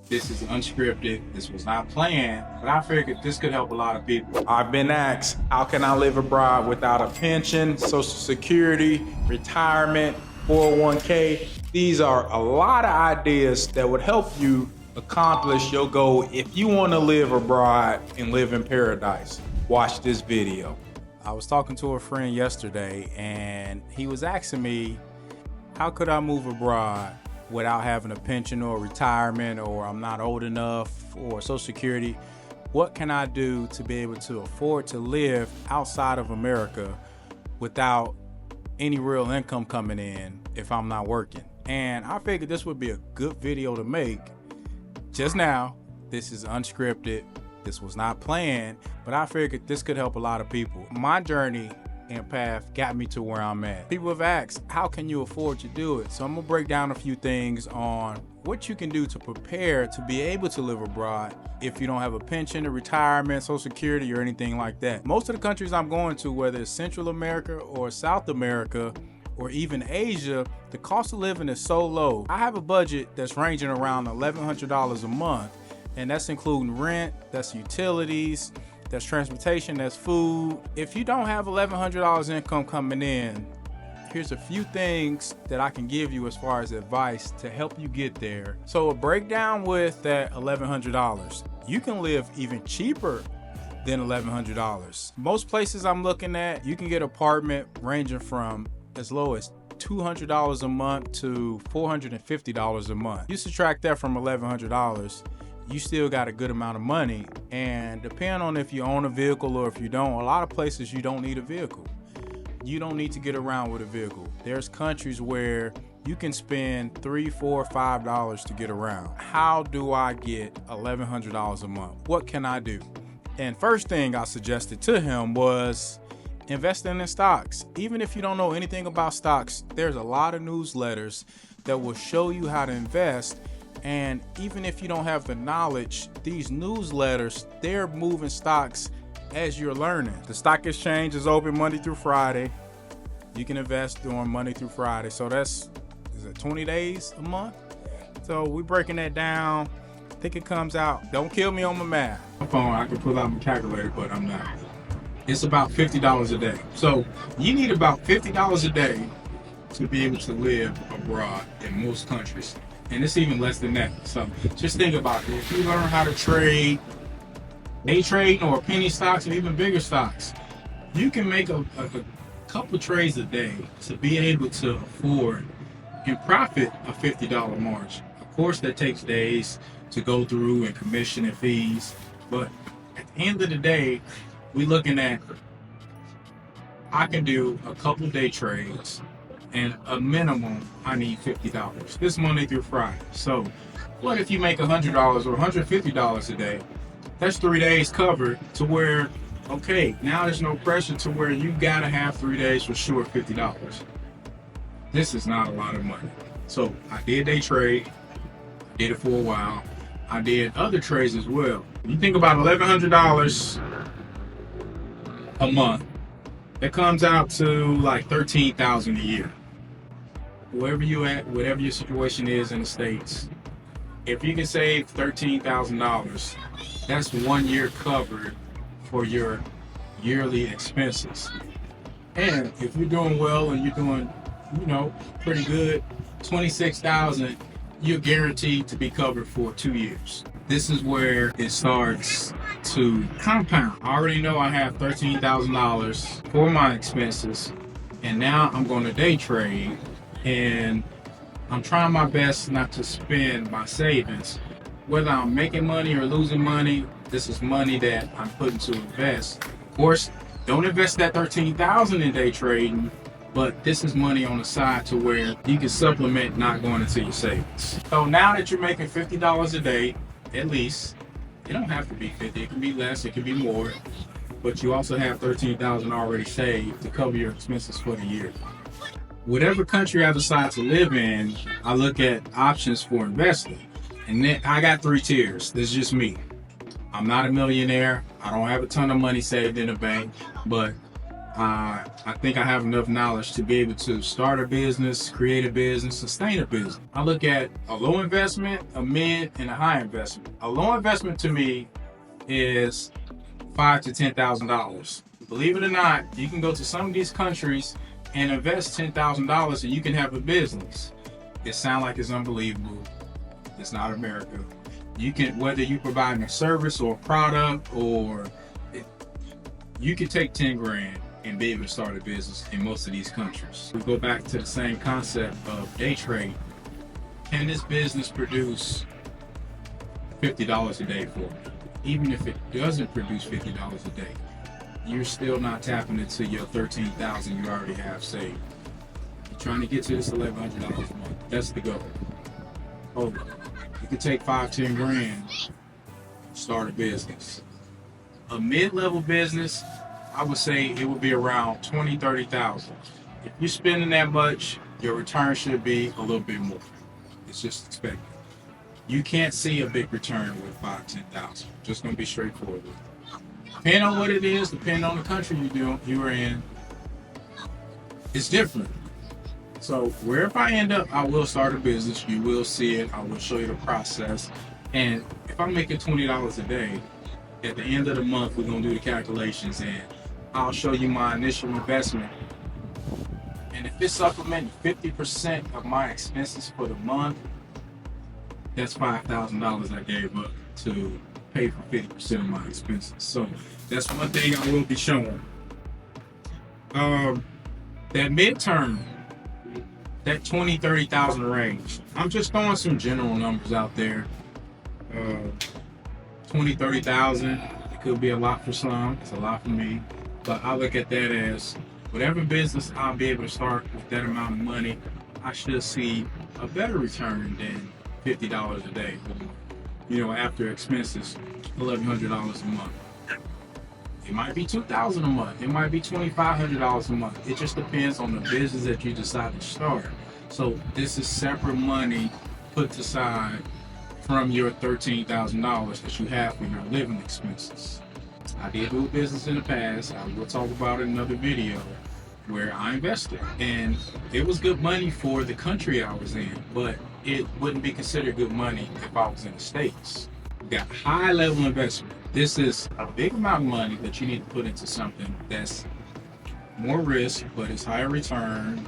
This is unscripted. This was not planned, but I figured this could help a lot of people. I've been asked, how can I live abroad without a pension, Social Security, retirement, 401k? These are a lot of ideas that would help you accomplish your goal if you want to live abroad and live in paradise. Watch this video. I was talking to a friend yesterday and he was asking me, how could I move abroad without having a pension or retirement, or I'm not old enough, or Social Security? What can I do to be able to afford to live outside of America without any real income coming in if I'm not working? And I figured this would be a good video to make. Just now, this is unscripted. This was not planned, but I figured this could help a lot of people. My journey and path got me to where I'm at. People have asked, how can you afford to do it? So I'm gonna break down a few things on what you can do to prepare to be able to live abroad if you don't have a pension, a retirement, Social Security, or anything like that. Most of the countries I'm going to, whether it's Central America or South America, or even Asia, the cost of living is so low. I have a budget that's ranging around $1,100 a month, and that's including rent, that's utilities, that's transportation, that's food. If you don't have $1,100 income coming in, here's a few things that I can give you as far as advice to help you get there. So a breakdown with that $1,100, you can live even cheaper than $1,100. Most places I'm looking at, you can get an apartment ranging from as low as $200 a month to $450 a month. You subtract that from $1,100, you still got a good amount of money. And depending on if you own a vehicle or if you don't, a lot of places you don't need a vehicle. You don't need to get around with a vehicle. There's countries where you can spend $3, $4, $5 to get around. How do I get $1,100 a month? What can I do? And first thing I suggested to him was investing in stocks. Even if you don't know anything about stocks, there's a lot of newsletters that will show you how to invest. And even if you don't have the knowledge, these newsletters, they're moving stocks as you're learning. The stock exchange is open Monday through Friday. You can invest during Monday through Friday. So is it 20 days a month? So we're breaking that down. I think it comes out, don't kill me on my math. My phone, I can pull out my calculator, but I'm not. It's about $50 a day. So you need about $50 a day to be able to live abroad in most countries. And it's even less than that. So just think about it. If you learn how to trade, day trade or penny stocks or even bigger stocks, you can make a couple trades a day to be able to afford and profit a $50 margin. Of course, that takes days to go through and commission and fees. But at the end of the day, we're looking at, I can do a couple day trades, and a minimum, I need $50. This Monday through Friday. So what if you make $100 or $150 a day? That's 3 days covered to where, okay, now there's no pressure to where you gotta have 3 days for sure $50. This is not a lot of money. So I did day trade, did it for a while. I did other trades as well. You think about $1,100 a month, it comes out to like $13,000 a year. Wherever you at, whatever your situation is in the States, if you can save $13,000, that's 1 year covered for your yearly expenses. And if you're doing well and you're doing, pretty good, $26,000, you're guaranteed to be covered for 2 years. This is where it starts to compound. I already know I have $13,000 for my expenses, and now I'm going to day trade, and I'm trying my best not to spend my savings. Whether I'm making money or losing money, this is money that I'm putting to invest. Of course, don't invest that $13,000 in day trading, but this is money on the side to where you can supplement not going into your savings. So now that you're making $50 a day, at least, it don't have to be 50, it can be less, it can be more, but you also have $13,000 already saved to cover your expenses for the year. Whatever country I decide to live in, I look at options for investing. And then I got 3 tiers. This is just me. I'm not a millionaire. I don't have a ton of money saved in the bank, but I think I have enough knowledge to be able to start a business, create a business, sustain a business. I look at a low investment, a mid, and a high investment. A low investment to me is $5,000 to $10,000. Believe it or not, you can go to some of these countries and invest $10,000 and you can have a business. It sounds like it's unbelievable. It's not America. You can, whether you provide a service or a product, or you can take 10 grand and be able to start a business in most of these countries. We go back to the same concept of day trade. Can this business produce $50 a day for me? Even if it doesn't produce $50 a day, you're still not tapping into your $13,000 you already have saved. You're trying to get to this $1,100 a month. That's the goal. Oh, you can take 5-10 grand, start a business. A mid-level business, I would say it would be around $20,000-$30,000. If you're spending that much, your return should be a little bit more. It's just expected. You can't see a big return with $5,000-$10,000. Just gonna be straightforward. Depending on what it is, depending on the country you are in, it's different. So wherever I end up, I will start a business. You will see it. I will show you the process. And if I'm making $20 a day, at the end of the month, we're gonna do the calculations and I'll show you my initial investment. And if it's supplementing 50% of my expenses for the month, that's $5,000 I gave up to pay for 50% of my expenses. So that's one thing I will be showing. That midterm, that $20,000-$30,000 range. I'm just throwing some general numbers out there. $20,000-$30,000. It could be a lot for some. It's a lot for me. But I look at that as whatever business I'll be able to start with that amount of money, I should see a better return than $50 a day. You know, after expenses, $1,100 a month. It might be $2,000 a month. It might be $2,500 a month. It just depends on the business that you decide to start. So this is separate money put aside from your $13,000 that you have for your living expenses. I did do a business in the past. I will talk about it in another video where I invested, and it was good money for the country I was in, but it wouldn't be considered good money if I was in the States. We got high level investment. This is a big amount of money that you need to put into something that's more risk, but it's higher return,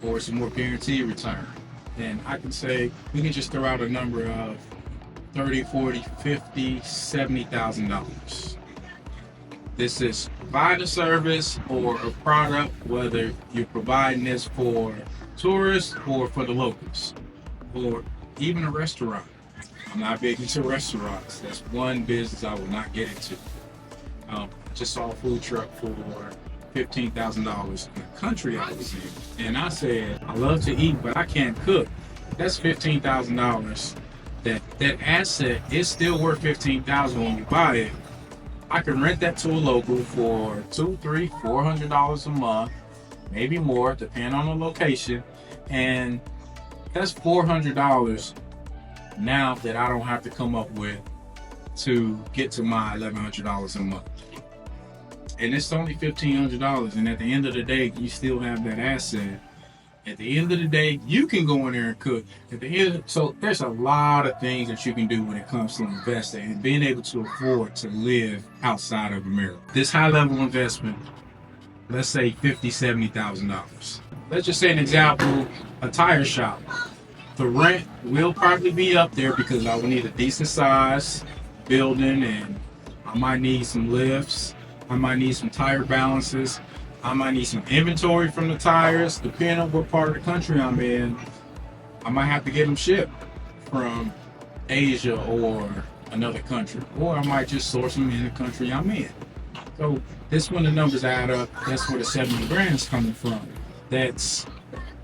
or it's a more guaranteed return. And I can say, we can just throw out a number of $30,000, $40,000, $50,000, $70,000. This is providing a service or a product, whether you're providing this for tourists or for the locals, or even a restaurant. I'm not big into restaurants. That's one business I will not get into. Just saw a food truck for $15,000 in the country I was in. And I said, I love to eat, but I can't cook. That's $15,000. That asset is still worth $15,000 when you buy it. I can rent that to a local for $200, $300, $400 a month, maybe more, depending on the location. And that's $400 now that I don't have to come up with to get to my $1,100 a month. And it's only $1,500. And at the end of the day, you still have that asset. At the end of the day, you can go in there and cook. So there's a lot of things that you can do when it comes to investing and being able to afford to live outside of America. This high level investment, let's say $50,000, $70,000. Let's just say an example, a tire shop. The rent will probably be up there because I will need a decent size building, and I might need some lifts. I might need some tire balances. I might need some inventory from the tires. Depending on what part of the country I'm in, I might have to get them shipped from Asia or another country, or I might just source them in the country I'm in. So this, when the numbers add up, that's where the 70 grand is coming from. That's,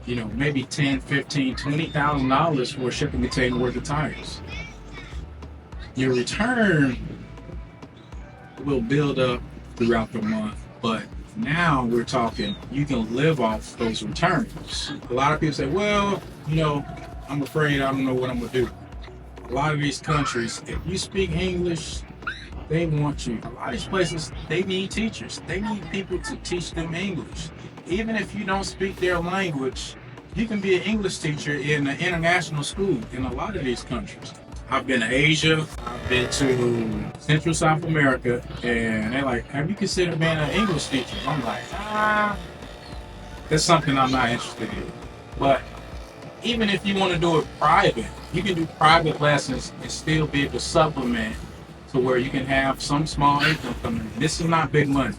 you know, maybe $10,000, $15,000, $20,000 for a shipping container worth of tires. Your return will build up throughout the month, but now we're talking, you can live off those returns. A lot of people say, well, you know, I'm afraid I don't know what I'm gonna do. A lot of these countries, if you speak English, They want you. A lot of these places, they need teachers. They need people to teach them English. Even if you don't speak their language, you can be an English teacher in an international school in a lot of these countries. I've been to Asia, I've been to Central South America, and they're like, have you considered being an English teacher? I'm like, that's something I'm not interested in. But even if you want to do it private, you can do private lessons and still be able to supplement to where you can have some small income coming in. This is not big money,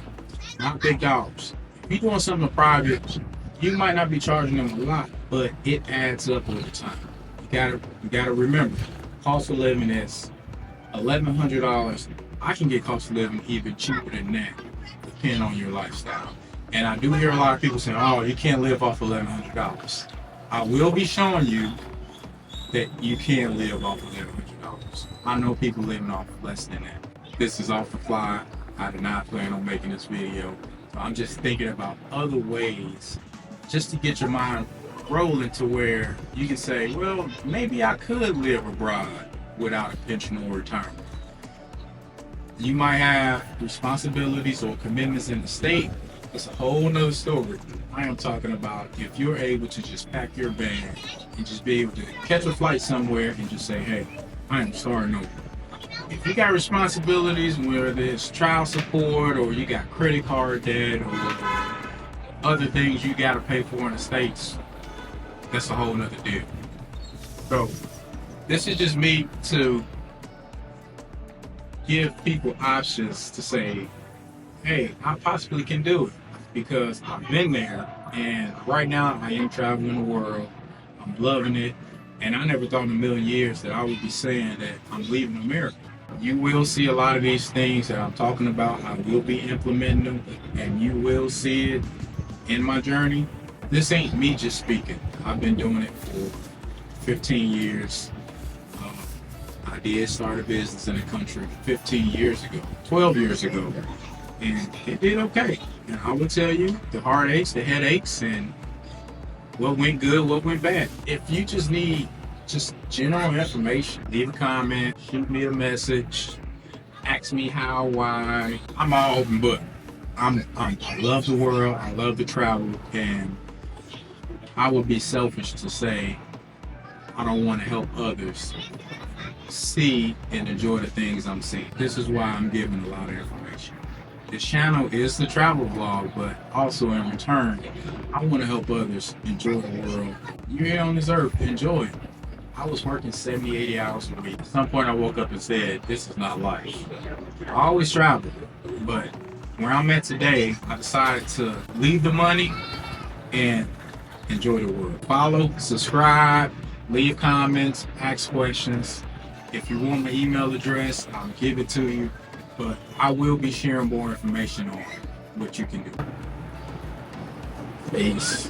not big dollars. If you're doing something private, you might not be charging them a lot, but it adds up over time. You gotta remember, cost of living is $1,100. I can get cost of living even cheaper than that, depending on your lifestyle. And I do hear a lot of people saying, "Oh, you can't live off $1,100." I will be showing you that you can live off $1,100. I know people living off less than that. This is off the fly. I did not plan on making this video. So I'm just thinking about other ways just to get your mind rolling to where you can say, well, maybe I could live abroad without a pension or retirement. You might have responsibilities or commitments in the state. It's a whole nother story. I am talking about if you're able to just pack your bag and just be able to catch a flight somewhere and just say, hey, I am starting over. If you got responsibilities, whether it's child support or you got credit card debt or other things you got to pay for in the States, that's a whole nother deal. So this is just me to give people options to say, hey, I possibly can do it because I've been there, and right now I am traveling the world. I'm loving it, and I never thought in a million years that I would be saying that I'm leaving America. You will see a lot of these things that I'm talking about. I will be implementing them, and you will see it in my journey. This ain't me just speaking. I've been doing it for 15 years. I did start a business in the country 15 years ago, 12 years ago, and it did okay. And I will tell you the heartaches, the headaches, and what went good, what went bad. If you just need just general information, leave a comment, shoot me a message, ask me how, why. I'm all open book. I love the world, I love to travel, and I would be selfish to say I don't want to help others see and enjoy the things I'm seeing. This is why I'm giving a lot of information. This channel is the travel vlog, but also in return, I want to help others enjoy the world. You're here on this earth, enjoy it. I was working 70, 80 hours a week. At some point I woke up and said, this is not life. I always travel, but where I'm at today, I decided to leave the money and enjoy the world. Follow, subscribe, leave comments, ask questions. If you want my email address, I'll give it to you, but I will be sharing more information on what you can do. Peace.